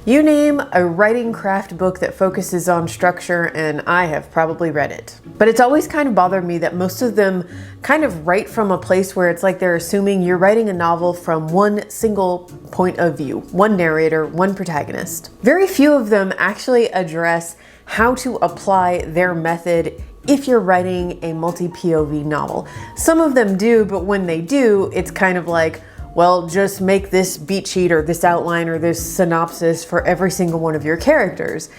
You name a writing craft book that focuses on structure and I have probably read it. But it's always kind of bothered me that most of them kind of write from a place where it's like they're assuming you're writing a novel from one single point of view, one narrator, one protagonist. Very few of them actually address how to apply their method if you're writing a multi-POV novel. Some of them do, but when they do, it's kind of like, well, just make this beat sheet or this outline or this synopsis for every single one of your characters.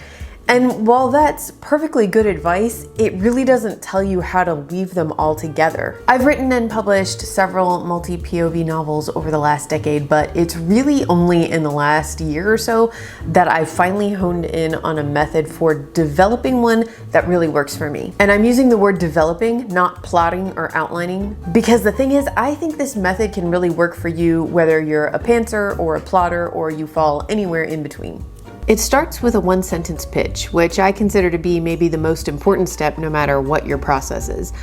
And while that's perfectly good advice, it really doesn't tell you how to weave them all together. I've written and published several multi-POV novels over the last decade, but it's really only in the last year or so that I've finally honed in on a method for developing one that really works for me. And I'm using the word developing, not plotting or outlining, because the thing is, I think this method can really work for you whether you're a pantser or a plotter or you fall anywhere in between. It starts with a one-sentence pitch, which I consider to be maybe the most important step no matter what your process is.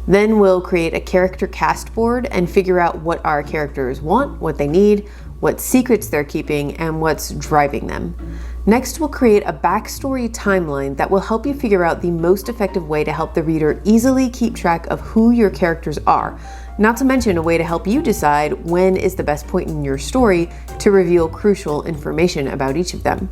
Then we'll create a character cast board and figure out what our characters want, what they need, what secrets they're keeping, and what's driving them. Next, we'll create a backstory timeline that will help you figure out the most effective way to help the reader easily keep track of who your characters are. Not to mention a way to help you decide when is the best point in your story to reveal crucial information about each of them.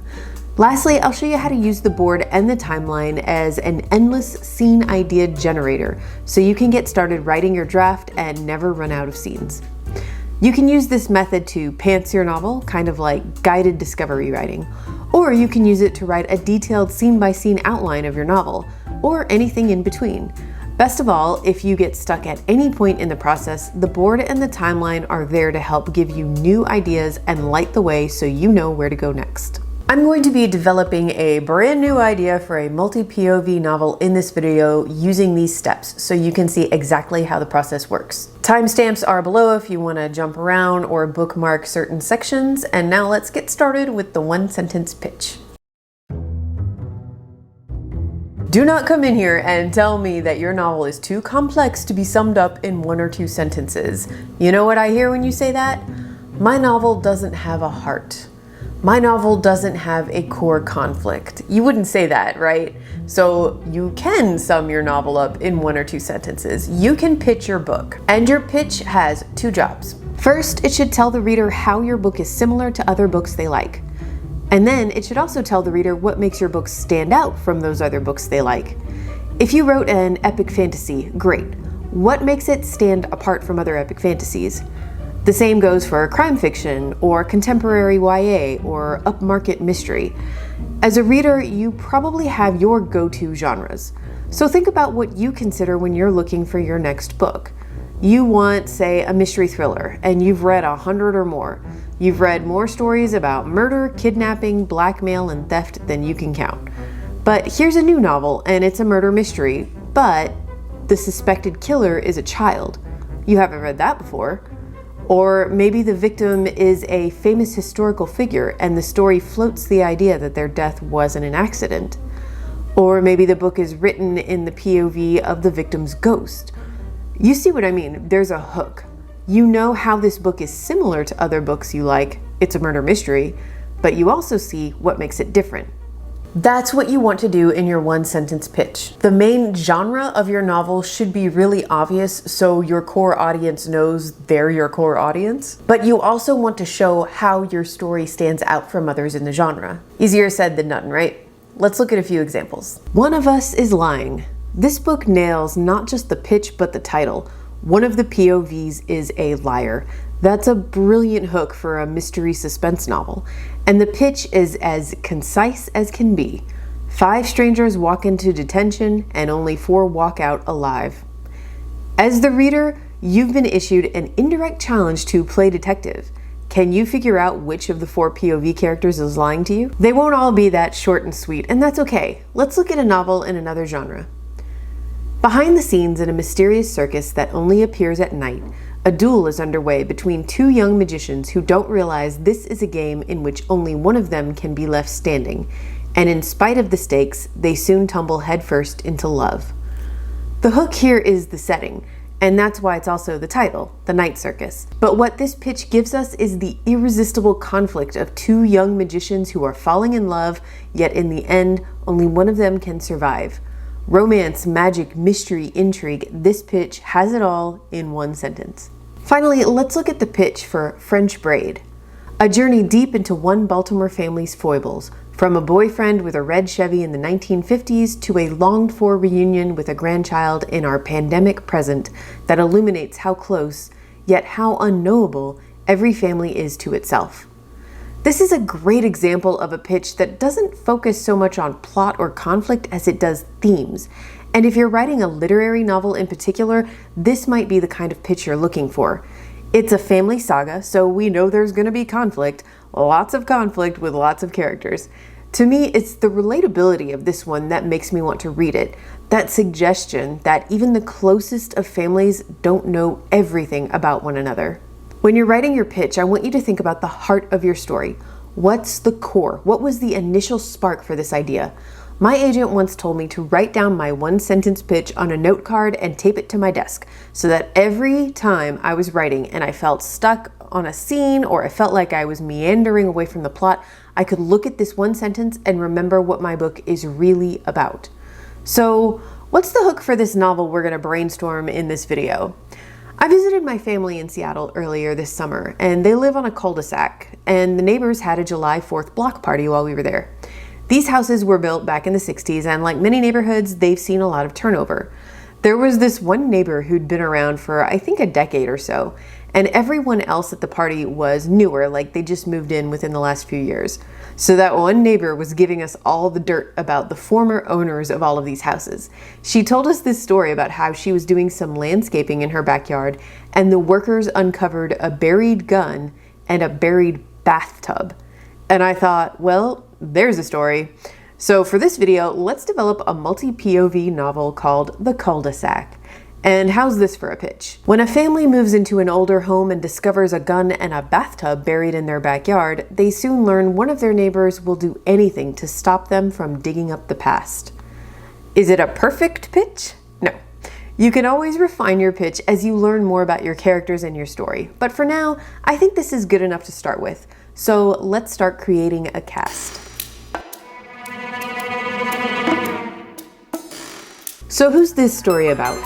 Lastly, I'll show you how to use the board and the timeline as an endless scene idea generator, so you can get started writing your draft and never run out of scenes. You can use this method to pants your novel, kind of like guided discovery writing, or you can use it to write a detailed scene-by-scene outline of your novel, or anything in between. Best of all, if you get stuck at any point in the process, the board and the timeline are there to help give you new ideas and light the way so you know where to go next. I'm going to be developing a brand new idea for a multi-POV novel in this video using these steps so you can see exactly how the process works. Timestamps are below if you want to jump around or bookmark certain sections, and now let's get started with the one-sentence pitch. Do not come in here and tell me that your novel is too complex to be summed up in 1 or 2 sentences. You know what I hear when you say that? My novel doesn't have a heart. My novel doesn't have a core conflict. You wouldn't say that, right? So you can sum your novel up in 1 or 2 sentences. You can pitch your book, and your pitch has 2 jobs. First, it should tell the reader how your book is similar to other books they like. And then it should also tell the reader what makes your book stand out from those other books they like. If you wrote an epic fantasy, great. What makes it stand apart from other epic fantasies? The same goes for crime fiction, or contemporary YA, or upmarket mystery. As a reader, you probably have your go-to genres. So think about what you consider when you're looking for your next book. You want, say, a mystery thriller, and you've read 100 or more. You've read more stories about murder, kidnapping, blackmail, and theft than you can count. But here's a new novel, and it's a murder mystery, but the suspected killer is a child. You haven't read that before. Or maybe the victim is a famous historical figure, and the story floats the idea that their death wasn't an accident. Or maybe the book is written in the POV of the victim's ghost. You see what I mean? There's a hook. You know how this book is similar to other books you like. It's a murder mystery, but you also see what makes it different. That's what you want to do in your one-sentence pitch. The main genre of your novel should be really obvious so your core audience knows they're your core audience. But you also want to show how your story stands out from others in the genre. Easier said than done, right? Let's look at a few examples. One of Us is Lying. This book nails not just the pitch, but the title. One of the POVs is a liar. That's a brilliant hook for a mystery suspense novel. And the pitch is as concise as can be. 5 strangers walk into detention and only 4 walk out alive. As the reader, you've been issued an indirect challenge to play detective. Can you figure out which of the 4 POV characters is lying to you? They won't all be that short and sweet, and that's okay. Let's look at a novel in another genre. Behind the scenes in a mysterious circus that only appears at night, a duel is underway between 2 young magicians who don't realize this is a game in which only one of them can be left standing, and in spite of the stakes, they soon tumble headfirst into love. The hook here is the setting. And that's why it's also the title, The Night Circus. But what this pitch gives us is the irresistible conflict of two young magicians who are falling in love, yet in the end, only one of them can survive. Romance, magic, mystery, intrigue, this pitch has it all in one sentence. Finally, let's look at the pitch for French Braid. A journey deep into one Baltimore family's foibles, from a boyfriend with a red Chevy in the 1950s to a longed-for reunion with a grandchild in our pandemic present that illuminates how close, yet how unknowable, every family is to itself. This is a great example of a pitch that doesn't focus so much on plot or conflict as it does themes. And if you're writing a literary novel in particular, this might be the kind of pitch you're looking for. It's a family saga, so we know there's going to be conflict, lots of conflict with lots of characters. To me, it's the relatability of this one that makes me want to read it. That suggestion that even the closest of families don't know everything about one another. When you're writing your pitch, I want you to think about the heart of your story. What's the core? What was the initial spark for this idea? My agent once told me to write down my one-sentence pitch on a note card and tape it to my desk so that every time I was writing and I felt stuck on a scene or I felt like I was meandering away from the plot, I could look at this one sentence and remember what my book is really about. So, what's the hook for this novel we're going to brainstorm in this video? I visited my family in Seattle earlier this summer, and they live on a cul-de-sac, and the neighbors had a July 4th block party while we were there. These houses were built back in the 60s, and like many neighborhoods, they've seen a lot of turnover. There was this one neighbor who'd been around for, I think, a decade or so, and everyone else at the party was newer, like they just moved in within the last few years. So that one neighbor was giving us all the dirt about the former owners of all of these houses. She told us this story about how she was doing some landscaping in her backyard, and the workers uncovered a buried gun and a buried bathtub. And I thought, well, there's a story. So for this video, let's develop a multi-POV novel called The Cul-de-sac. And how's this for a pitch? When a family moves into an older home and discovers a gun and a bathtub buried in their backyard, they soon learn one of their neighbors will do anything to stop them from digging up the past. Is it a perfect pitch? No. You can always refine your pitch as you learn more about your characters and your story. But for now, I think this is good enough to start with. So let's start creating a cast. So who's this story about?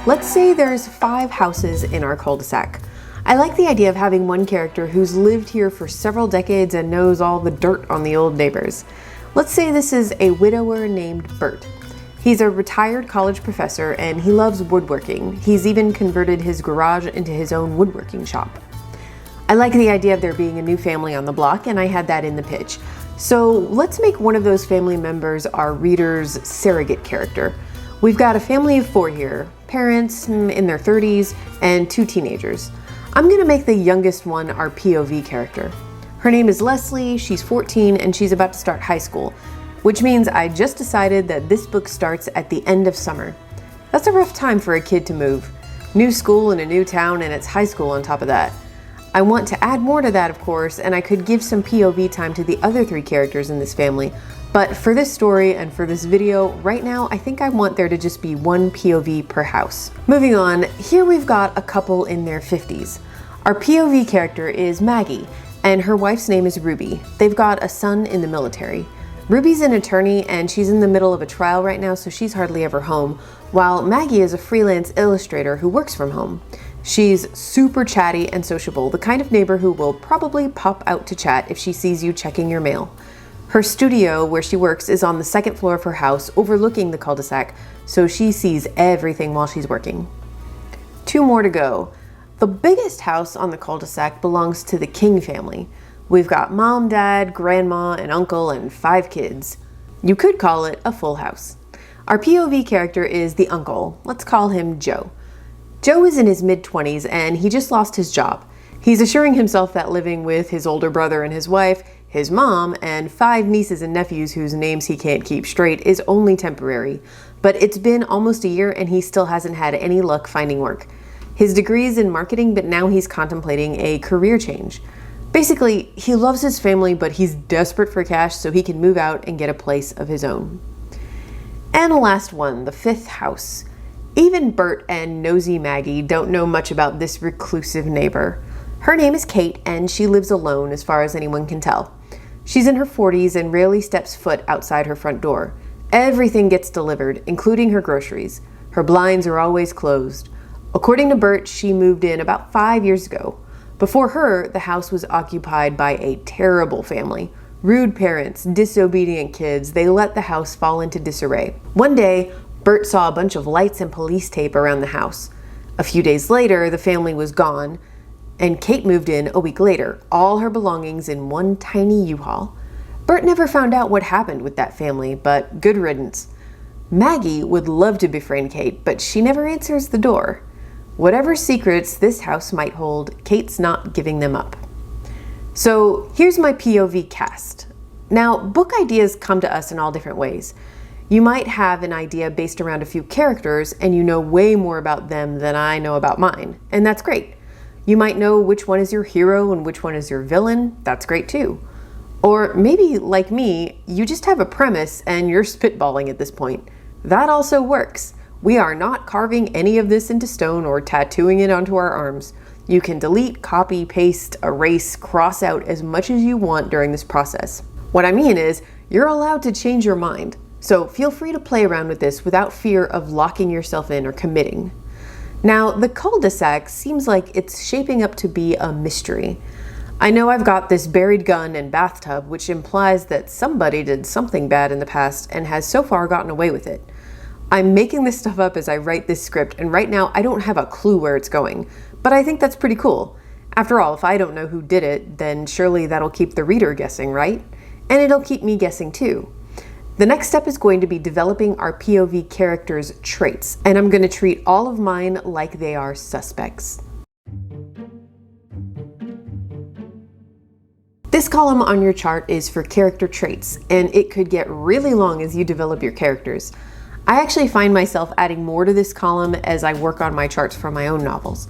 Let's say there's 5 houses in our cul-de-sac. I like the idea of having one character who's lived here for several decades and knows all the dirt on the old neighbors. Let's say this is a widower named Bert. He's a retired college professor and he loves woodworking. He's even converted his garage into his own woodworking shop. I like the idea of there being a new family on the block, and I had that in the pitch. So let's make one of those family members our reader's surrogate character. We've got a family of 4 here, parents in their 30s and 2 teenagers. I'm gonna make the youngest one our POV character. Her name is Leslie, she's 14, and she's about to start high school, which means I just decided that this book starts at the end of summer. That's a rough time for a kid to move. New school in a new town, and it's high school on top of that. I want to add more to that, of course, and I could give some POV time to the other 3 characters in this family. But for this story and for this video, right now, I think I want there to just be 1 POV per house. Moving on, here we've got a couple in their 50s. Our POV character is Maggie, and her wife's name is Ruby. They've got a son in the military. Ruby's an attorney, and she's in the middle of a trial right now, so she's hardly ever home, while Maggie is a freelance illustrator who works from home. She's super chatty and sociable, the kind of neighbor who will probably pop out to chat if she sees you checking your mail. Her studio, where she works, is on the 2nd floor of her house, overlooking the cul-de-sac, so she sees everything while she's working. 2 more to go. The biggest house on the cul-de-sac belongs to the King family. We've got mom, dad, grandma, and uncle, and 5 kids. You could call it a full house. Our POV character is the uncle. Let's call him Joe. Joe is in his mid-20s and he just lost his job. He's assuring himself that living with his older brother and his wife, his mom, and 5 nieces and nephews whose names he can't keep straight is only temporary. But it's been almost a year and he still hasn't had any luck finding work. His degree is in marketing, but now he's contemplating a career change. Basically, he loves his family, but he's desperate for cash so he can move out and get a place of his own. And the last one, the 5th house. Even Bert and nosy Maggie don't know much about this reclusive neighbor. Her name is Kate, and she lives alone as far as anyone can tell. She's in her 40s and rarely steps foot outside her front door. Everything gets delivered, including her groceries. Her blinds are always closed. According to Bert, she moved in about 5 years ago. Before her, the house was occupied by a terrible family. Rude parents, disobedient kids, they let the house fall into disarray. One day, Bert saw a bunch of lights and police tape around the house. A few days later, the family was gone, and Kate moved in a week later, all her belongings in one tiny U-Haul. Bert never found out what happened with that family, but good riddance. Maggie would love to befriend Kate, but she never answers the door. Whatever secrets this house might hold, Kate's not giving them up. So here's my POV cast. Now, book ideas come to us in all different ways. You might have an idea based around a few characters, and you know way more about them than I know about mine, and that's great. You might know which one is your hero and which one is your villain. That's great too. Or maybe, like me, you just have a premise and you're spitballing at this point. That also works. We are not carving any of this into stone or tattooing it onto our arms. You can delete, copy, paste, erase, cross out as much as you want during this process. What I mean is, you're allowed to change your mind. So feel free to play around with this without fear of locking yourself in or committing. Now, the cul-de-sac seems like it's shaping up to be a mystery. I know I've got this buried gun and bathtub, which implies that somebody did something bad in the past and has so far gotten away with it. I'm making this stuff up as I write this script, and right now I don't have a clue where it's going, but I think that's pretty cool. After all, if I don't know who did it, then surely that'll keep the reader guessing, right? And it'll keep me guessing too. The next step is going to be developing our POV characters' traits, and I'm going to treat all of mine like they are suspects. This column on your chart is for character traits, and it could get really long as you develop your characters. I actually find myself adding more to this column as I work on my charts for my own novels.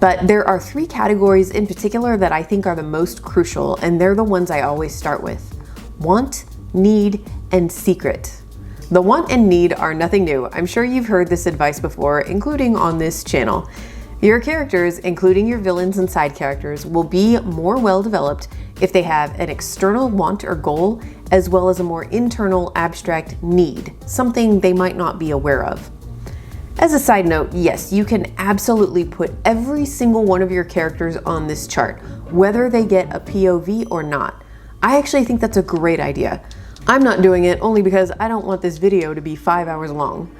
But there are 3 categories in particular that I think are the most crucial, and they're the ones I always start with: want, need, and secret. The want and need are nothing new. I'm sure you've heard this advice before, including on this channel. Your characters, including your villains and side characters, will be more well developed if they have an external want or goal, as well as a more internal abstract need, something they might not be aware of. As a side note, yes, you can absolutely put every single one of your characters on this chart, whether they get a POV or not. I actually think that's a great idea. I'm not doing it only because I don't want this video to be 5 hours long.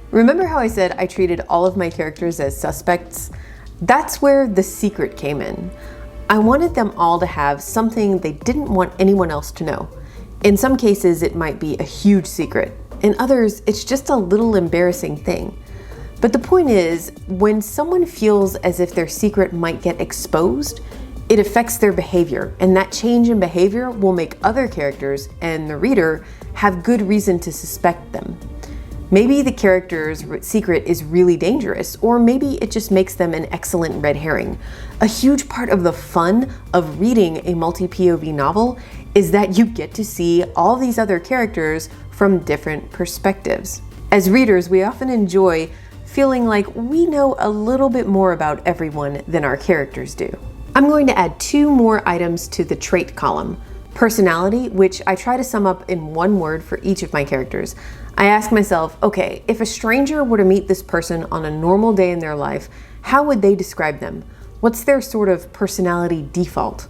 Remember how I said I treated all of my characters as suspects? That's where the secret came in. I wanted them all to have something they didn't want anyone else to know. In some cases, it might be a huge secret. In others, it's just a little embarrassing thing. But the point is, when someone feels as if their secret might get exposed, it affects their behavior, and that change in behavior will make other characters and the reader have good reason to suspect them. Maybe the character's secret is really dangerous, or maybe it just makes them an excellent red herring. A huge part of the fun of reading a multi-POV novel is that you get to see all these other characters from different perspectives. As readers, we often enjoy feeling like we know a little bit more about everyone than our characters do. I'm going to add 2 more items to the trait column. Personality, which I try to sum up in 1 word for each of my characters. I ask myself, okay, if a stranger were to meet this person on a normal day in their life, how would they describe them? What's their sort of personality default?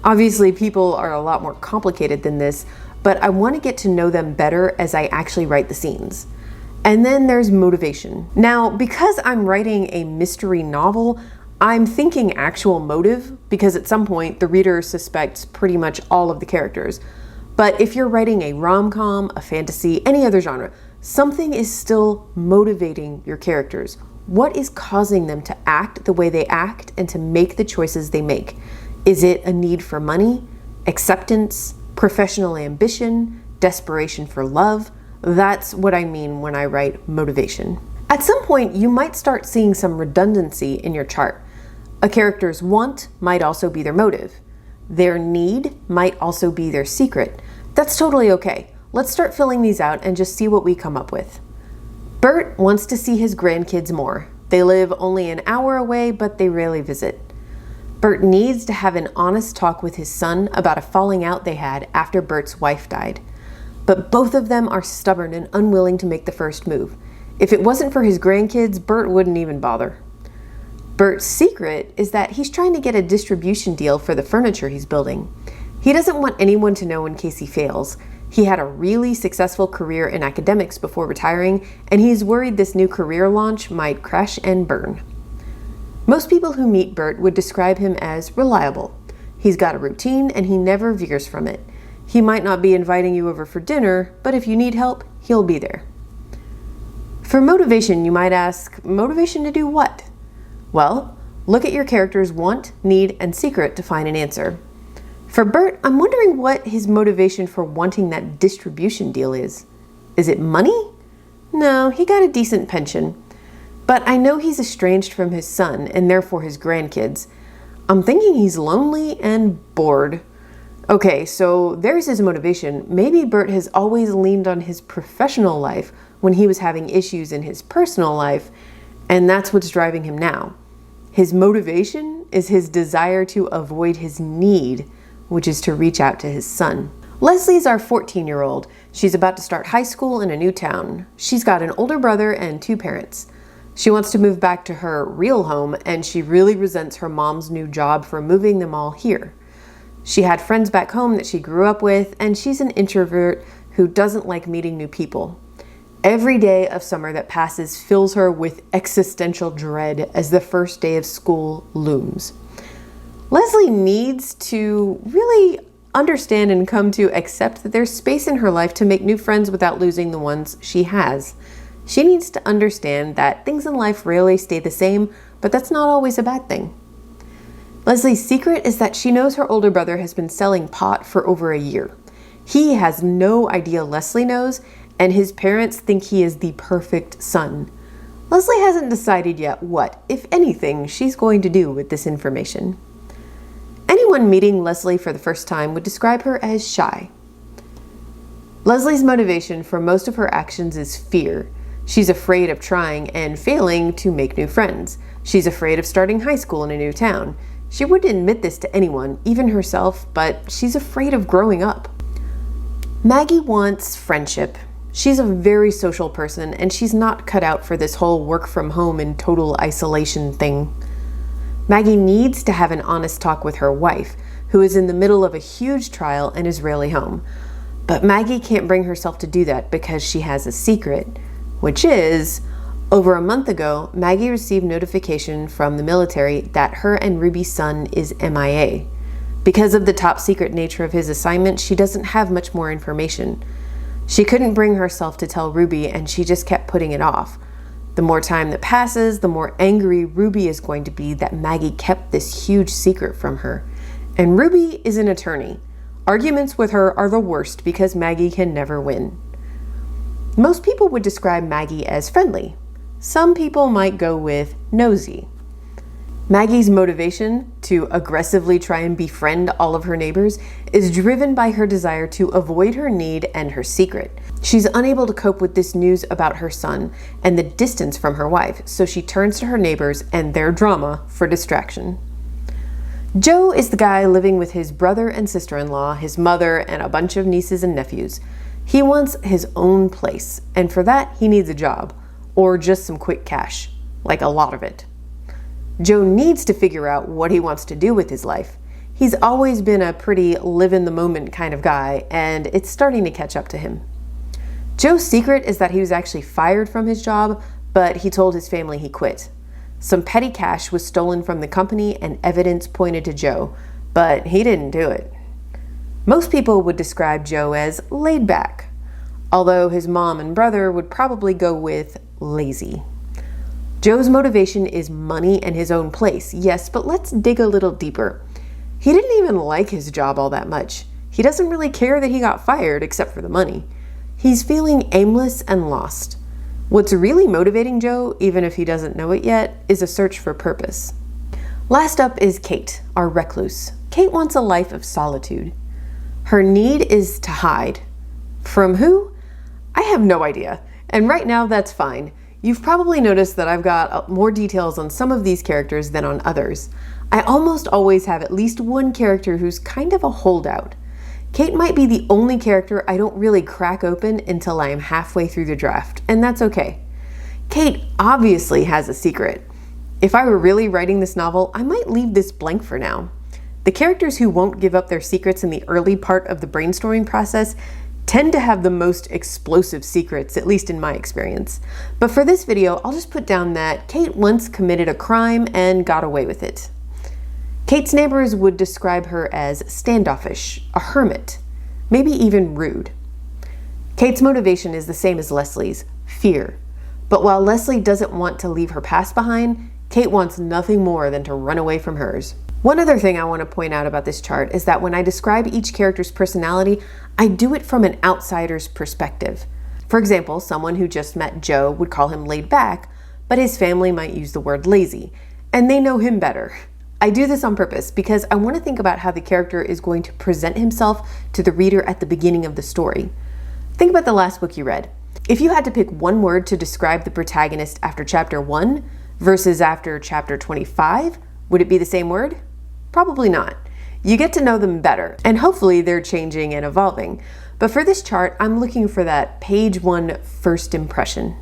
Obviously, people are a lot more complicated than this, but I want to get to know them better as I actually write the scenes. And then there's motivation. Now, because I'm writing a mystery novel, I'm thinking actual motive, because at some point the reader suspects pretty much all of the characters. But if you're writing a rom-com, a fantasy, any other genre, something is still motivating your characters. What is causing them to act the way they act and to make the choices they make? Is it a need for money, acceptance, professional ambition, desperation for love? That's what I mean when I write motivation. At some point, you might start seeing some redundancy in your chart. A character's want might also be their motive. Their need might also be their secret. That's totally okay. Let's start filling these out and just see what we come up with. Bert wants to see his grandkids more. They live only an hour away, but they rarely visit. Bert needs to have an honest talk with his son about a falling out they had after Bert's wife died. But both of them are stubborn and unwilling to make the first move. If it wasn't for his grandkids, Bert wouldn't even bother. Bert's secret is that he's trying to get a distribution deal for the furniture he's building. He doesn't want anyone to know in case he fails. He had a really successful career in academics before retiring, and he's worried this new career launch might crash and burn. Most people who meet Bert would describe him as reliable. He's got a routine and he never veers from it. He might not be inviting you over for dinner, but if you need help, he'll be there. For motivation, you might ask, motivation to do what? Well, look at your character's want, need, and secret to find an answer. For Bert, I'm wondering what his motivation for wanting that distribution deal is. Is it money? No, he got a decent pension. But I know he's estranged from his son and therefore his grandkids. I'm thinking he's lonely and bored. Okay, so there's his motivation. Maybe Bert has always leaned on his professional life when he was having issues in his personal life, and that's what's driving him now. His motivation is his desire to avoid his need, which is to reach out to his son. Leslie's our 14-year-old. She's about to start high school in a new town. She's got an older brother and 2 parents. She wants to move back to her real home, and she really resents her mom's new job for moving them all here. She had friends back home that she grew up with, and she's an introvert who doesn't like meeting new people. Every day of summer that passes fills her with existential dread as the first day of school looms. Leslie needs to really understand and come to accept that there's space in her life to make new friends without losing the ones she has. She needs to understand that things in life rarely stay the same, but that's not always a bad thing. Leslie's secret is that she knows her older brother has been selling pot for over a year. He has no idea Leslie knows, and his parents think he is the perfect son. Leslie hasn't decided yet what, if anything, she's going to do with this information. Anyone meeting Leslie for the first time would describe her as shy. Leslie's motivation for most of her actions is fear. She's afraid of trying and failing to make new friends. She's afraid of starting high school in a new town. She wouldn't admit this to anyone, even herself, but she's afraid of growing up. Maggie wants friendship. She's a very social person, and she's not cut out for this whole work from home and total isolation thing. Maggie needs to have an honest talk with her wife, who is in the middle of a huge trial and is rarely home. But Maggie can't bring herself to do that because she has a secret, which is, over a month ago, Maggie received notification from the military that her and Ruby's son is MIA. Because of the top secret nature of his assignment, she doesn't have much more information. She couldn't bring herself to tell Ruby, and she just kept putting it off. The more time that passes, the more angry Ruby is going to be that Maggie kept this huge secret from her. And Ruby is an attorney. Arguments with her are the worst because Maggie can never win. Most people would describe Maggie as friendly. Some people might go with nosy. Maggie's motivation to aggressively try and befriend all of her neighbors is driven by her desire to avoid her need and her secret. She's unable to cope with this news about her son and the distance from her wife, so she turns to her neighbors and their drama for distraction. Joe is the guy living with his brother and sister-in-law, his mother, and a bunch of nieces and nephews. He wants his own place, and for that he needs a job, or just some quick cash, like a lot of it. Joe needs to figure out what he wants to do with his life. He's always been a pretty live-in-the-moment kind of guy, and it's starting to catch up to him. Joe's secret is that he was actually fired from his job, but he told his family he quit. Some petty cash was stolen from the company and evidence pointed to Joe, but he didn't do it. Most people would describe Joe as laid back, although his mom and brother would probably go with lazy. Joe's motivation is money and his own place, yes, but let's dig a little deeper. He didn't even like his job all that much. He doesn't really care that he got fired except for the money. He's feeling aimless and lost. What's really motivating Joe, even if he doesn't know it yet, is a search for purpose. Last up is Kate, our recluse. Kate wants a life of solitude. Her need is to hide. From who? I have no idea, and right now that's fine. You've probably noticed that I've got more details on some of these characters than on others. I almost always have at least one character who's kind of a holdout. Kate might be the only character I don't really crack open until I am halfway through the draft, and that's okay. Kate obviously has a secret. If I were really writing this novel, I might leave this blank for now. The characters who won't give up their secrets in the early part of the brainstorming process tend to have the most explosive secrets, at least in my experience. But for this video, I'll just put down that Kate once committed a crime and got away with it. Kate's neighbors would describe her as standoffish, a hermit, maybe even rude. Kate's motivation is the same as Leslie's, fear. But while Leslie doesn't want to leave her past behind, Kate wants nothing more than to run away from hers. One other thing I want to point out about this chart is that when I describe each character's personality, I do it from an outsider's perspective. For example, someone who just met Joe would call him laid back, but his family might use the word lazy, and they know him better. I do this on purpose because I want to think about how the character is going to present himself to the reader at the beginning of the story. Think about the last book you read. If you had to pick one word to describe the protagonist after chapter 1 versus after chapter 25, would it be the same word? Probably not. You get to know them better, and hopefully they're changing and evolving. But for this chart, I'm looking for that page 1 first impression.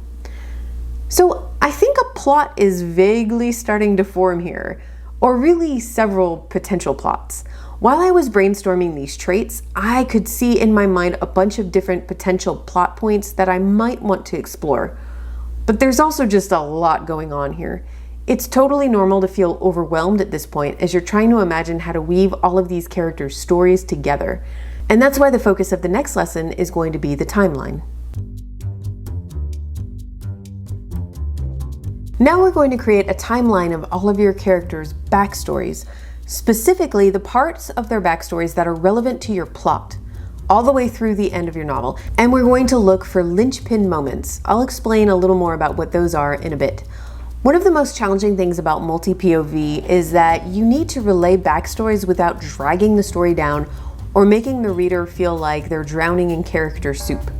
So I think a plot is vaguely starting to form here, or really several potential plots. While I was brainstorming these traits, I could see in my mind a bunch of different potential plot points that I might want to explore. But there's also just a lot going on here. It's totally normal to feel overwhelmed at this point as you're trying to imagine how to weave all of these characters' stories together. And that's why the focus of the next lesson is going to be the timeline. Now we're going to create a timeline of all of your characters' backstories, specifically the parts of their backstories that are relevant to your plot, all the way through the end of your novel. And we're going to look for linchpin moments. I'll explain a little more about what those are in a bit. One of the most challenging things about multi-POV is that you need to relay backstories without dragging the story down or making the reader feel like they're drowning in character soup.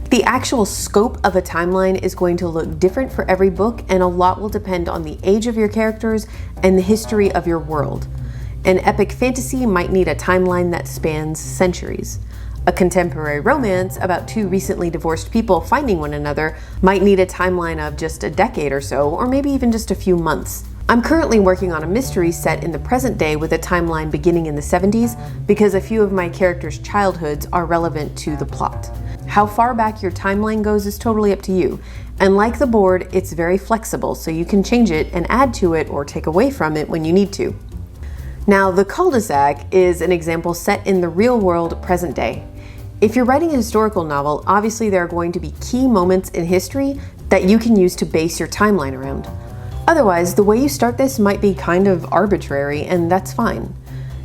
The actual scope of a timeline is going to look different for every book, and a lot will depend on the age of your characters and the history of your world. An epic fantasy might need a timeline that spans centuries. A contemporary romance about two recently divorced people finding one another might need a timeline of just a decade or so, or maybe even just a few months. I'm currently working on a mystery set in the present day with a timeline beginning in the 70s because a few of my characters' childhoods are relevant to the plot. How far back your timeline goes is totally up to you, and like the board, it's very flexible, so you can change it and add to it or take away from it when you need to. Now, the cul-de-sac is an example set in the real world present day. If you're writing a historical novel, obviously there are going to be key moments in history that you can use to base your timeline around. Otherwise, the way you start this might be kind of arbitrary, and that's fine.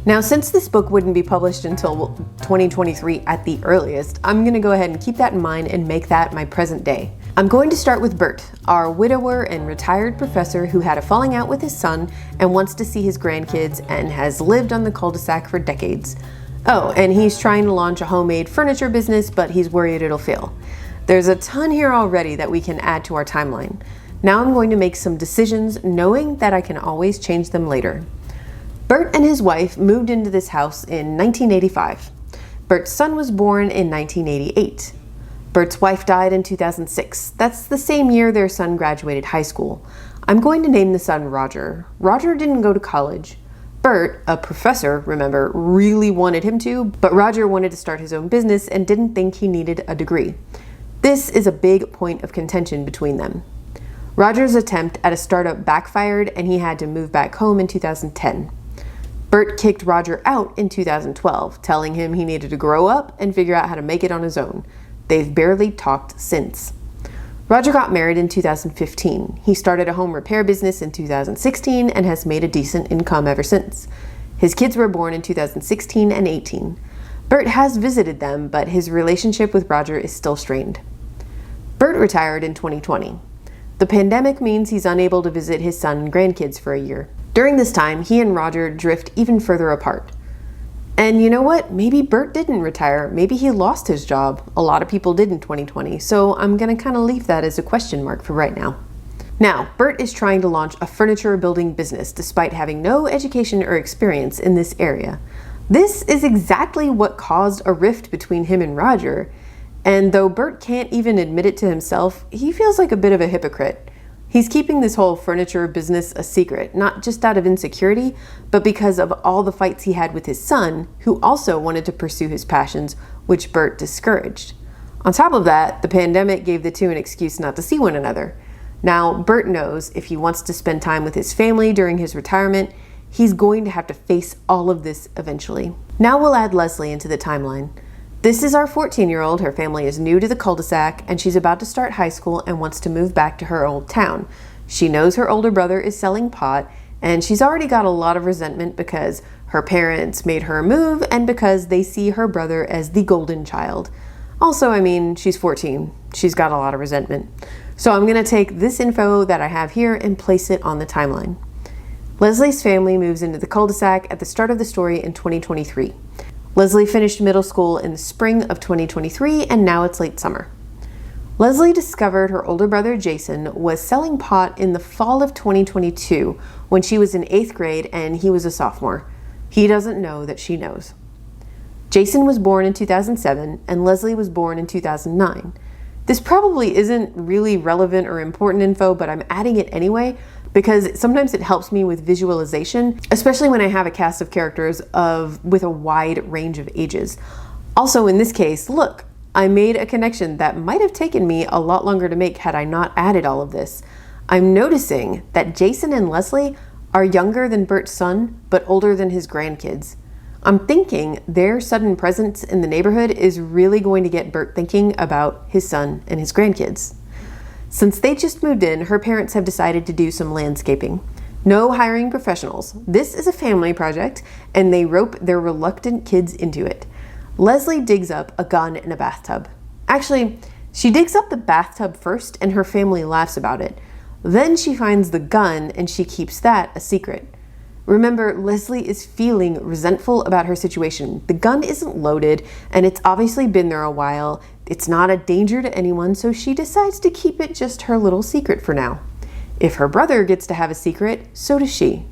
Now, since this book wouldn't be published until 2023 at the earliest, I'm going to go ahead and keep that in mind and make that my present day. I'm going to start with Bert, our widower and retired professor who had a falling out with his son and wants to see his grandkids and has lived on the cul-de-sac for decades. Oh, and he's trying to launch a homemade furniture business, but he's worried it'll fail. There's a ton here already that we can add to our timeline. Now I'm going to make some decisions knowing that I can always change them later. Bert and his wife moved into this house in 1985. Bert's son was born in 1988. Bert's wife died in 2006. That's the same year their son graduated high school. I'm going to name the son Roger. Roger didn't go to college. Bert, a professor, remember, really wanted him to, but Roger wanted to start his own business and didn't think he needed a degree. This is a big point of contention between them. Roger's attempt at a startup backfired and he had to move back home in 2010. Bert kicked Roger out in 2012, telling him he needed to grow up and figure out how to make it on his own. They've barely talked since. Roger got married in 2015. He started a home repair business in 2016 and has made a decent income ever since. His kids were born in 2016 and 18. Bert has visited them, but his relationship with Roger is still strained. Bert retired in 2020. The pandemic means he's unable to visit his son and grandkids for a year. During this time, he and Roger drift even further apart. And you know what? Maybe Bert didn't retire. Maybe he lost his job. A lot of people did in 2020. So I'm going to kind of leave that as a question mark for right now. Now, Bert is trying to launch a furniture building business despite having no education or experience in this area. This is exactly what caused a rift between him and Roger. And though Bert can't even admit it to himself, he feels like a bit of a hypocrite. He's keeping this whole furniture business a secret, not just out of insecurity, but because of all the fights he had with his son, who also wanted to pursue his passions, which Bert discouraged. On top of that, the pandemic gave the two an excuse not to see one another. Now, Bert knows if he wants to spend time with his family during his retirement, he's going to have to face all of this eventually. Now we'll add Leslie into the timeline. This is our 14-year-old. Her family is new to the cul-de-sac, and she's about to start high school and wants to move back to her old town. She knows her older brother is selling pot, and she's already got a lot of resentment because her parents made her move and because they see her brother as the golden child. Also, she's 14. She's got a lot of resentment. So I'm going to take this info that I have here and place it on the timeline. Leslie's family moves into the cul-de-sac at the start of the story in 2023. Leslie finished middle school in the spring of 2023, and now it's late summer. Leslie discovered her older brother Jason was selling pot in the fall of 2022 when she was in 8th grade and he was a sophomore. He doesn't know that she knows. Jason was born in 2007 and Leslie was born in 2009. This probably isn't really relevant or important info, but I'm adding it anyway because sometimes it helps me with visualization, especially when I have a cast of characters with a wide range of ages. Also, in this case, look, I made a connection that might have taken me a lot longer to make had I not added all of this. I'm noticing that Jason and Leslie are younger than Bert's son, but older than his grandkids. I'm thinking their sudden presence in the neighborhood is really going to get Bert thinking about his son and his grandkids. Since they just moved in, her parents have decided to do some landscaping. No hiring professionals. This is a family project, and they rope their reluctant kids into it. Leslie digs up a gun in a bathtub. Actually, she digs up the bathtub first, and her family laughs about it. Then she finds the gun, and she keeps that a secret. Remember, Leslie is feeling resentful about her situation. The gun isn't loaded, and it's obviously been there a while. It's not a danger to anyone, so she decides to keep it just her little secret for now. If her brother gets to have a secret, so does she.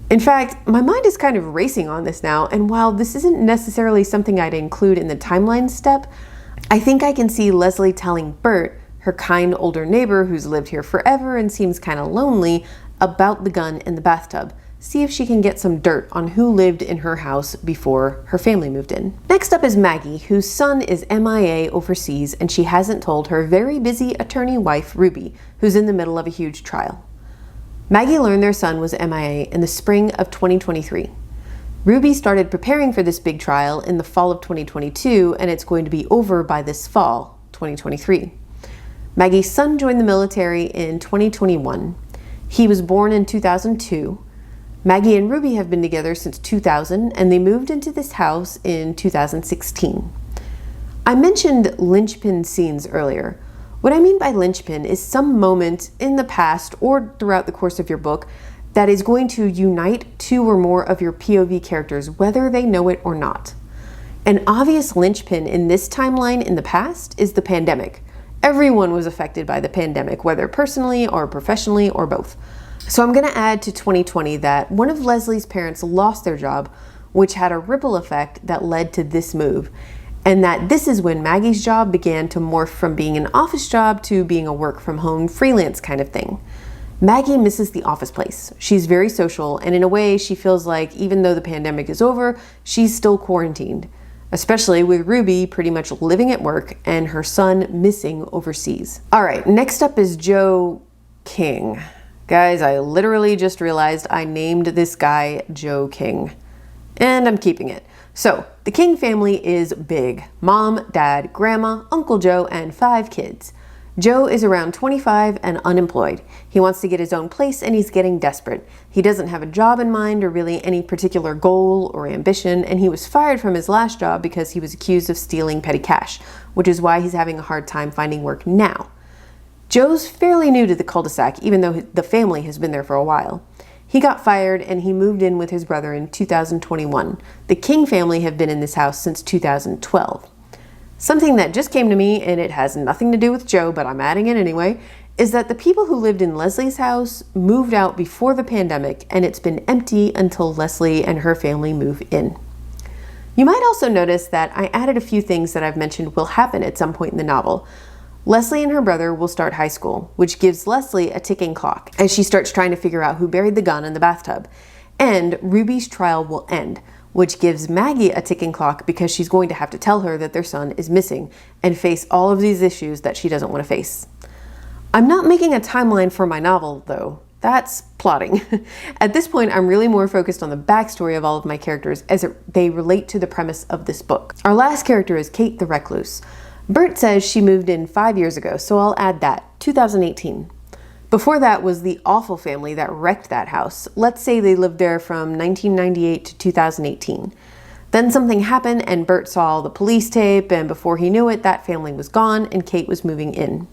In fact, my mind is kind of racing on this now, and while this isn't necessarily something I'd include in the timeline step, I think I can see Leslie telling Bert, her kind older neighbor who's lived here forever and seems kind of lonely, about the gun in the bathtub. See if she can get some dirt on who lived in her house before her family moved in. Next up is Maggie, whose son is MIA overseas, and she hasn't told her very busy attorney wife, Ruby, who's in the middle of a huge trial. Maggie learned their son was MIA in the spring of 2023. Ruby started preparing for this big trial in the fall of 2022, and it's going to be over by this fall, 2023. Maggie's son joined the military in 2021. He was born in 2002. Maggie and Ruby have been together since 2000, and they moved into this house in 2016. I mentioned linchpin scenes earlier. What I mean by linchpin is some moment in the past or throughout the course of your book that is going to unite two or more of your POV characters, whether they know it or not. An obvious linchpin in this timeline in the past is the pandemic. Everyone was affected by the pandemic, whether personally or professionally or both. So I'm going to add to 2020 that one of Leslie's parents lost their job, which had a ripple effect that led to this move, and that this is when Maggie's job began to morph from being an office job to being a work-from-home freelance kind of thing. Maggie misses the office place. She's very social, and in a way she feels like even though the pandemic is over, she's still quarantined, especially with Ruby pretty much living at work and her son missing overseas. All right, next up is Joe King. Guys, I literally just realized I named this guy Joe King, and I'm keeping it. So, the King family is big. Mom, dad, grandma, Uncle Joe, and 5 kids. Joe is around 25 and unemployed. He wants to get his own place and he's getting desperate. He doesn't have a job in mind or really any particular goal or ambition, and he was fired from his last job because he was accused of stealing petty cash, which is why he's having a hard time finding work now. Joe's fairly new to the cul-de-sac, even though the family has been there for a while. He got fired and he moved in with his brother in 2021. The King family have been in this house since 2012. Something that just came to me, and it has nothing to do with Joe, but I'm adding it anyway, is that the people who lived in Leslie's house moved out before the pandemic, and it's been empty until Leslie and her family move in. You might also notice that I added a few things that I've mentioned will happen at some point in the novel. Leslie and her brother will start high school, which gives Leslie a ticking clock as she starts trying to figure out who buried the gun in the bathtub. And Ruby's trial will end, which gives Maggie a ticking clock because she's going to have to tell her that their son is missing and face all of these issues that she doesn't want to face. I'm not making a timeline for my novel, though. That's plotting. At this point, I'm really more focused on the backstory of all of my characters as they relate to the premise of this book. Our last character is Kate the Recluse. Bert says she moved in 5 years ago, so I'll add that, 2018. Before that was the awful family that wrecked that house. Let's say they lived there from 1998 to 2018. Then something happened and Bert saw the police tape, and before he knew it, that family was gone and Kate was moving in.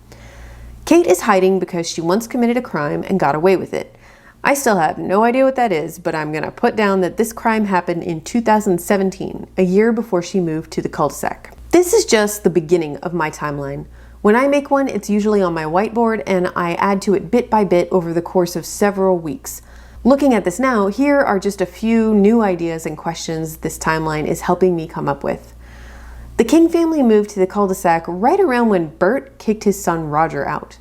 Kate is hiding because she once committed a crime and got away with it. I still have no idea what that is, but I'm gonna put down that this crime happened in 2017, a year before she moved to the cul-de-sac. This is just the beginning of my timeline. When I make one, it's usually on my whiteboard and I add to it bit by bit over the course of several weeks. Looking at this now, here are just a few new ideas and questions this timeline is helping me come up with. The King family moved to the cul-de-sac right around when Bert kicked his son Roger out.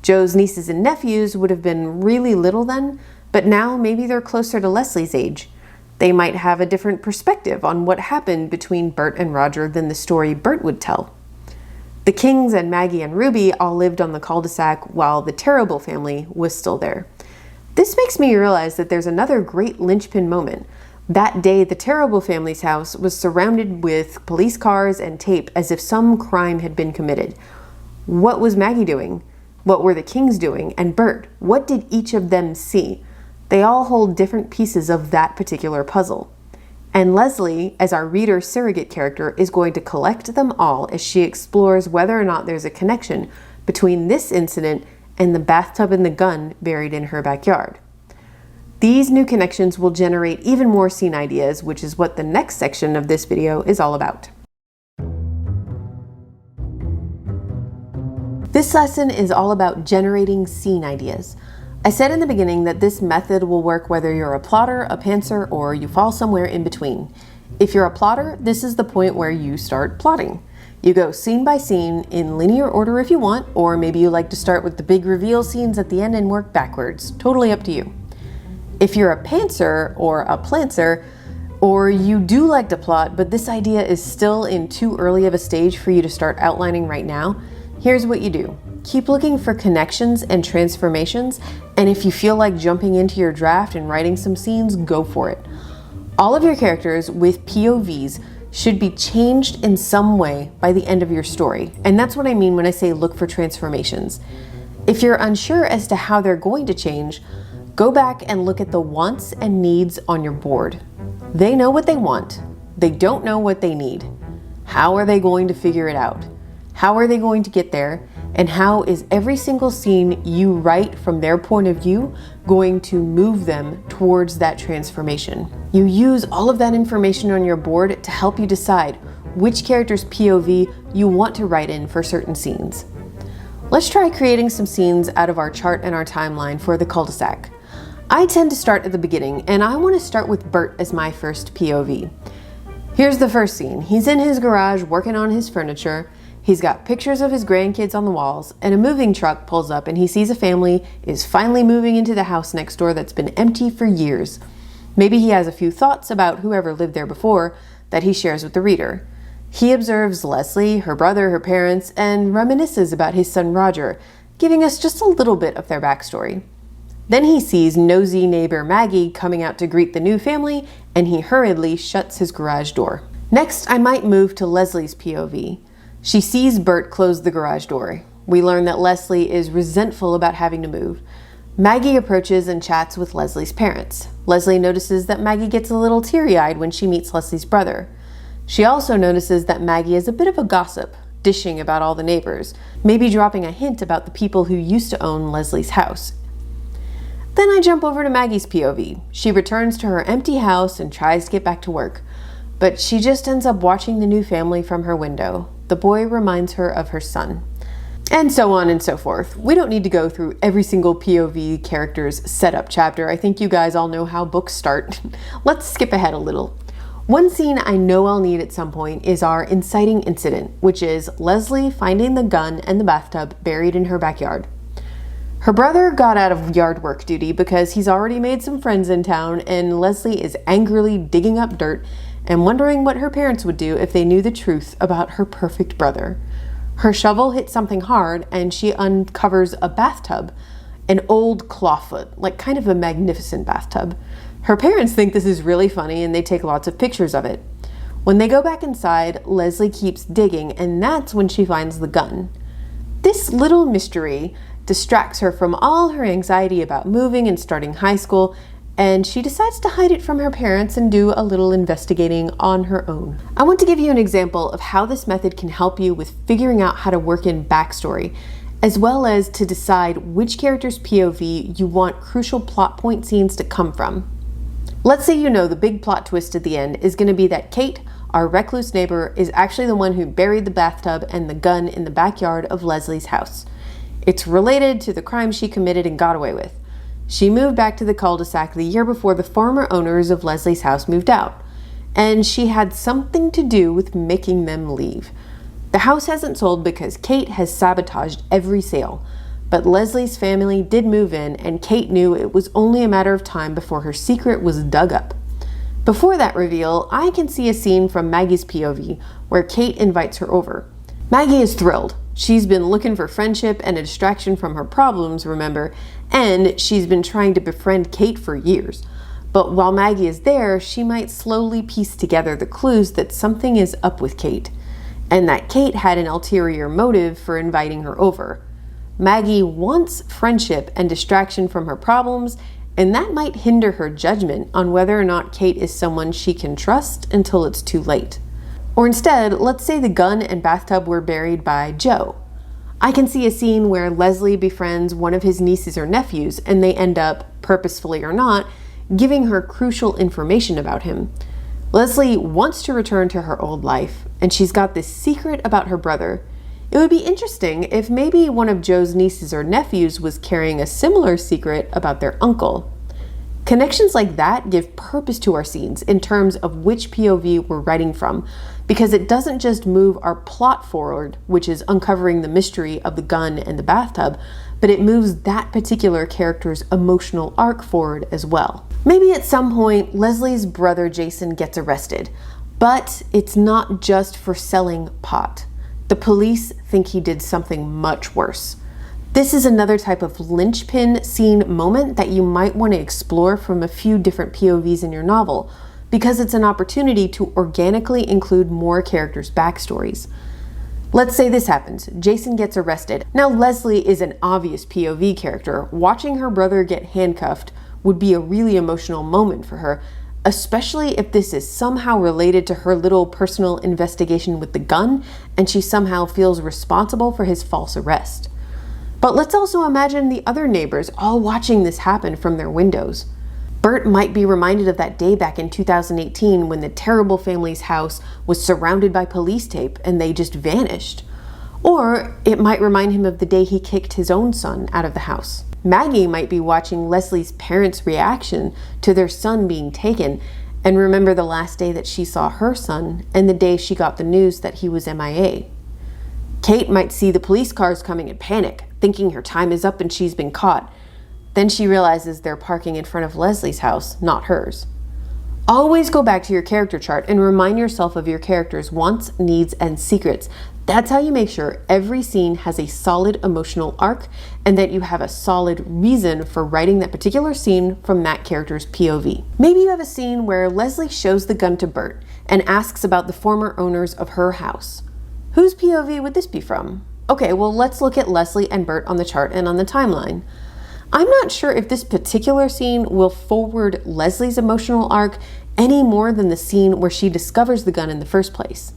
Joe's nieces and nephews would have been really little then, but now maybe they're closer to Leslie's age. They might have a different perspective on what happened between Bert and Roger than the story Bert would tell. The Kings and Maggie and Ruby all lived on the cul-de-sac while the Terrible family was still there. This makes me realize that there's another great linchpin moment. That day, the Terrible family's house was surrounded with police cars and tape as if some crime had been committed. What was Maggie doing? What were the Kings doing? And Bert, what did each of them see? They all hold different pieces of that particular puzzle. And Leslie, as our reader surrogate character, is going to collect them all as she explores whether or not there's a connection between this incident and the bathtub and the gun buried in her backyard. These new connections will generate even more scene ideas, which is what the next section of this video is all about. This lesson is all about generating scene ideas. I said in the beginning that this method will work whether you're a plotter, a pantser, or you fall somewhere in between. If you're a plotter, this is the point where you start plotting. You go scene by scene in linear order if you want, or maybe you like to start with the big reveal scenes at the end and work backwards. Totally up to you. If you're a pantser or a plantser, or you do like to plot, but this idea is still in too early of a stage for you to start outlining right now, here's what you do. Keep looking for connections and transformations, and if you feel like jumping into your draft and writing some scenes, go for it. All of your characters with POVs should be changed in some way by the end of your story, and that's what I mean when I say look for transformations. If you're unsure as to how they're going to change, go back and look at the wants and needs on your board. They know what they want. They don't know what they need. How are they going to figure it out? How are they going to get there? And how is every single scene you write from their point of view going to move them towards that transformation? You use all of that information on your board to help you decide which character's POV you want to write in for certain scenes. Let's try creating some scenes out of our chart and our timeline for the cul-de-sac. I tend to start at the beginning, and I want to start with Bert as my first POV. Here's the first scene. He's in his garage working on his furniture. He's got pictures of his grandkids on the walls, and a moving truck pulls up and he sees a family is finally moving into the house next door that's been empty for years. Maybe he has a few thoughts about whoever lived there before that he shares with the reader. He observes Leslie, her brother, her parents, and reminisces about his son Roger, giving us just a little bit of their backstory. Then he sees nosy neighbor Maggie coming out to greet the new family, and he hurriedly shuts his garage door. Next, I might move to Leslie's POV. She sees Bert close the garage door. We learn that Leslie is resentful about having to move. Maggie approaches and chats with Leslie's parents. Leslie notices that Maggie gets a little teary-eyed when she meets Leslie's brother. She also notices that Maggie is a bit of a gossip, dishing about all the neighbors, maybe dropping a hint about the people who used to own Leslie's house. Then I jump over to Maggie's POV. She returns to her empty house and tries to get back to work, but she just ends up watching the new family from her window. The boy reminds her of her son. And so on and so forth. We don't need to go through every single POV character's setup chapter. I think you guys all know how books start. Let's skip ahead a little. One scene I know I'll need at some point is our inciting incident, which is Leslie finding the gun and the bathtub buried in her backyard. Her brother got out of yard work duty because he's already made some friends in town, and Leslie is angrily digging up dirt and wondering what her parents would do if they knew the truth about her perfect brother. Her shovel hits something hard and she uncovers a bathtub, an old clawfoot, like kind of a magnificent bathtub. Her parents think this is really funny and they take lots of pictures of it. When they go back inside, Leslie keeps digging, and that's when she finds the gun. This little mystery distracts her from all her anxiety about moving and starting high school, and she decides to hide it from her parents and do a little investigating on her own. I want to give you an example of how this method can help you with figuring out how to work in backstory, as well as to decide which character's POV you want crucial plot point scenes to come from. Let's say you know the big plot twist at the end is going to be that Kate, our recluse neighbor, is actually the one who buried the bathtub and the gun in the backyard of Leslie's house. It's related to the crime she committed and got away with. She moved back to the cul-de-sac the year before the former owners of Leslie's house moved out, and she had something to do with making them leave. The house hasn't sold because Kate has sabotaged every sale, but Leslie's family did move in, and Kate knew it was only a matter of time before her secret was dug up. Before that reveal, I can see a scene from Maggie's POV where Kate invites her over. Maggie is thrilled. She's been looking for friendship and a distraction from her problems, remember, and she's been trying to befriend Kate for years. But while Maggie is there, she might slowly piece together the clues that something is up with Kate, and that Kate had an ulterior motive for inviting her over. Maggie wants friendship and distraction from her problems, and that might hinder her judgment on whether or not Kate is someone she can trust until it's too late. Or instead, let's say the gun and bathtub were buried by Joe. I can see a scene where Leslie befriends one of his nieces or nephews, and they end up, purposefully or not, giving her crucial information about him. Leslie wants to return to her old life, and she's got this secret about her brother. It would be interesting if maybe one of Joe's nieces or nephews was carrying a similar secret about their uncle. Connections like that give purpose to our scenes in terms of which POV we're writing from, because it doesn't just move our plot forward, which is uncovering the mystery of the gun and the bathtub, but it moves that particular character's emotional arc forward as well. Maybe at some point, Leslie's brother Jason gets arrested, but it's not just for selling pot. The police think he did something much worse. This is another type of linchpin scene moment that you might want to explore from a few different POVs in your novel, because it's an opportunity to organically include more characters' backstories. Let's say this happens. Jason gets arrested. Now Leslie is an obvious POV character. Watching her brother get handcuffed would be a really emotional moment for her, especially if this is somehow related to her little personal investigation with the gun and she somehow feels responsible for his false arrest. But let's also imagine the other neighbors all watching this happen from their windows. Bert might be reminded of that day back in 2018 when the terrible family's house was surrounded by police tape and they just vanished. Or it might remind him of the day he kicked his own son out of the house. Maggie might be watching Leslie's parents' reaction to their son being taken and remember the last day that she saw her son and the day she got the news that he was MIA. Kate might see the police cars coming and panic, thinking her time is up and she's been caught. Then she realizes they're parking in front of Leslie's house, not hers. Always go back to your character chart and remind yourself of your character's wants, needs, and secrets. That's how you make sure every scene has a solid emotional arc and that you have a solid reason for writing that particular scene from that character's POV. Maybe you have a scene where Leslie shows the gun to Bert and asks about the former owners of her house. Whose POV would this be from? Okay, well, let's look at Leslie and Bert on the chart and on the timeline. I'm not sure if this particular scene will forward Leslie's emotional arc any more than the scene where she discovers the gun in the first place.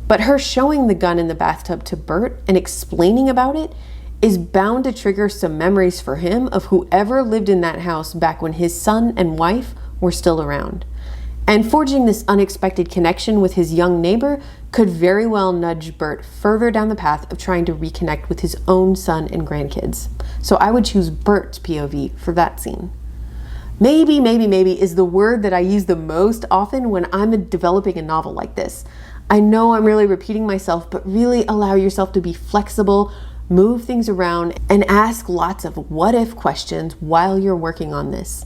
But her showing the gun in the bathtub to Bert and explaining about it is bound to trigger some memories for him of whoever lived in that house back when his son and wife were still around. And forging this unexpected connection with his young neighbor could very well nudge Bert further down the path of trying to reconnect with his own son and grandkids. So I would choose Bert's POV for that scene. Maybe is the word that I use the most often when I'm developing a novel like this. I know I'm really repeating myself, but really allow yourself to be flexible, move things around, and ask lots of what if questions while you're working on this.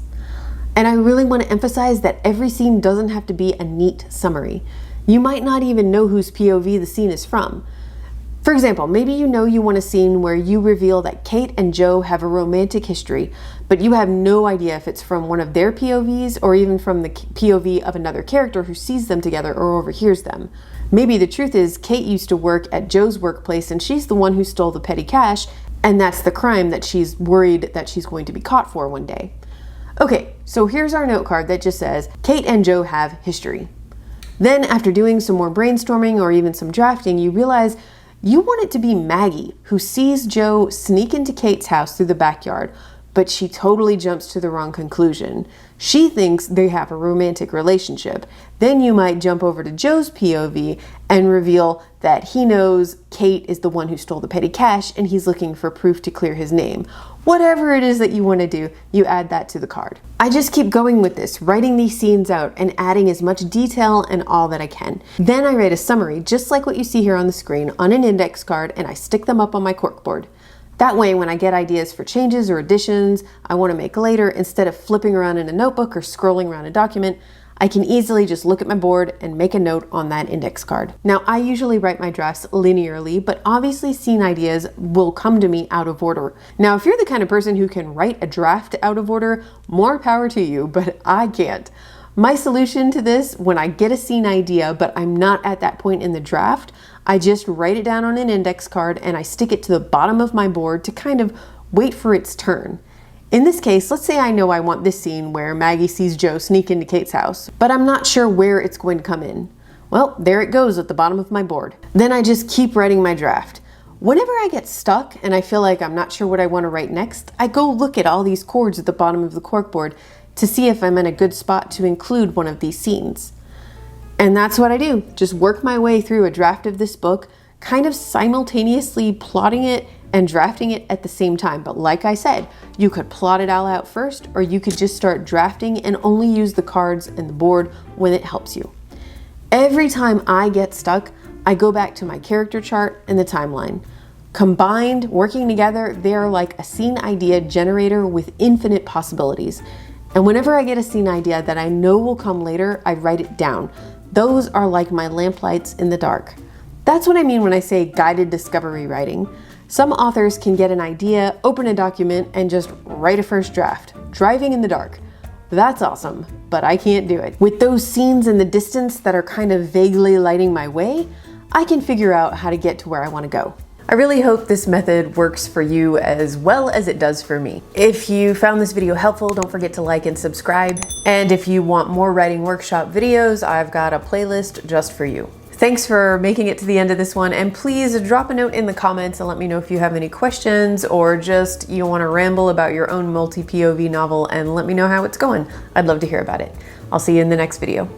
And I really want to emphasize that every scene doesn't have to be a neat summary. You might not even know whose POV the scene is from. For example, maybe you know you want a scene where you reveal that Kate and Joe have a romantic history, but you have no idea if it's from one of their POVs or even from the POV of another character who sees them together or overhears them. Maybe the truth is Kate used to work at Joe's workplace and she's the one who stole the petty cash, and that's the crime that she's worried that she's going to be caught for one day. Okay, so here's our note card that just says, Kate and Joe have history. Then after doing some more brainstorming or even some drafting, you realize you want it to be Maggie who sees Joe sneak into Kate's house through the backyard, but she totally jumps to the wrong conclusion. She thinks they have a romantic relationship. Then you might jump over to Joe's POV and reveal that he knows Kate is the one who stole the petty cash and he's looking for proof to clear his name. Whatever it is that you want to do, you add that to the card. I just keep going with this, writing these scenes out and adding as much detail and all that I can. Then I write a summary, just like what you see here on the screen, on an index card, and I stick them up on my corkboard. That way, when I get ideas for changes or additions I want to make later, instead of flipping around in a notebook or scrolling around a document, I can easily just look at my board and make a note on that index card. Now, I usually write my drafts linearly, but obviously scene ideas will come to me out of order. Now, if you're the kind of person who can write a draft out of order, more power to you, but I can't. My solution to this, when I get a scene idea, but I'm not at that point in the draft, I just write it down on an index card and I stick it to the bottom of my board to kind of wait for its turn. In this case, let's say I know I want this scene where Maggie sees Joe sneak into Kate's house, but I'm not sure where it's going to come in. Well, there it goes at the bottom of my board. Then I just keep writing my draft. Whenever I get stuck and I feel like I'm not sure what I want to write next, I go look at all these chords at the bottom of the corkboard to see if I'm in a good spot to include one of these scenes. And that's what I do. Just work my way through a draft of this book, kind of simultaneously plotting it and drafting it at the same time. But like I said, you could plot it all out first, or you could just start drafting and only use the cards and the board when it helps you. Every time I get stuck, I go back to my character chart and the timeline. Combined, working together, they are like a scene idea generator with infinite possibilities. And whenever I get a scene idea that I know will come later, I write it down. Those are like my lamplights in the dark. That's what I mean when I say guided discovery writing. Some authors can get an idea, open a document, and just write a first draft, driving in the dark. That's awesome, but I can't do it. With those scenes in the distance that are kind of vaguely lighting my way, I can figure out how to get to where I want to go. I really hope this method works for you as well as it does for me. If you found this video helpful, don't forget to like and subscribe. And if you want more writing workshop videos, I've got a playlist just for you. Thanks for making it to the end of this one, and please drop a note in the comments and let me know if you have any questions or just you want to ramble about your own multi-POV novel and let me know how it's going. I'd love to hear about it. I'll see you in the next video.